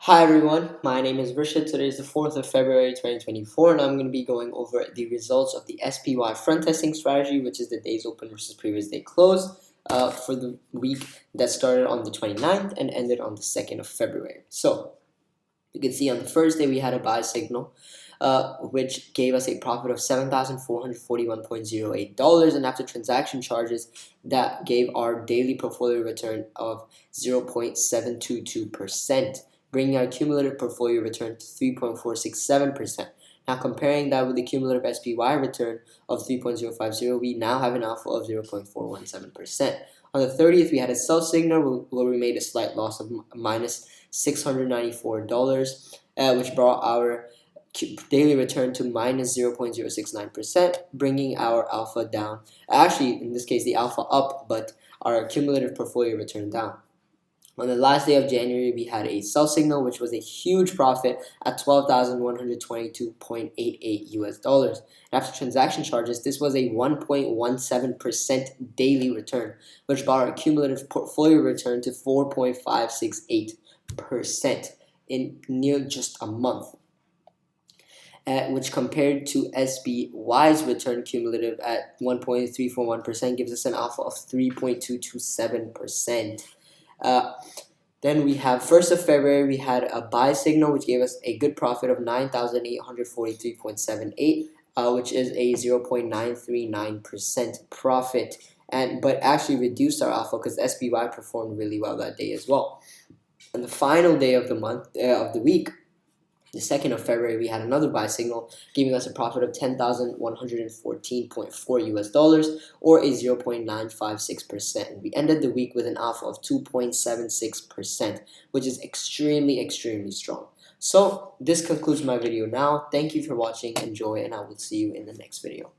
Hi everyone, my name is Rishad. Today is the 4th of February 2024 and I'm going to be going over the results of the SPY front testing strategy, which is the days open versus previous day close for the week that started on the 29th and ended on the 2nd of February. So you can see on the first day we had a buy signal which gave us a profit of $7,441.08, and after transaction charges that gave our daily portfolio return of 0.722%, bringing our cumulative portfolio return to 3.467%. Now comparing that with the cumulative SPY return of 3.050, we now have an alpha of 0.417%. On the 30th, we had a sell signal where we made a slight loss of minus $694, which brought our daily return to minus 0.069%, bringing our alpha down. Actually, in this case, the alpha up, but our cumulative portfolio return down. On the last day of January, we had a sell signal, which was a huge profit at $12,122.88 US dollars. After transaction charges, this was a 1.17% daily return, which brought our cumulative portfolio return to 4.568% in near just a month. Which compared to SPY's return cumulative at 1.341% gives us an alpha of 3.227%. Then we have 1st of February, we had a buy signal which gave us a good profit of 9,843.78, which is a 0.939% profit, but actually reduced our alpha because SPY performed really well that day as well. On the final day of the month of the week, the 2nd of February, we had another buy signal, giving us a profit of $10,114.4 US dollars, or a 0.956%. We ended the week with an alpha of 2.76%, which is extremely strong. So this concludes my video now. Thank you for watching. Enjoy, and I will see you in the next video.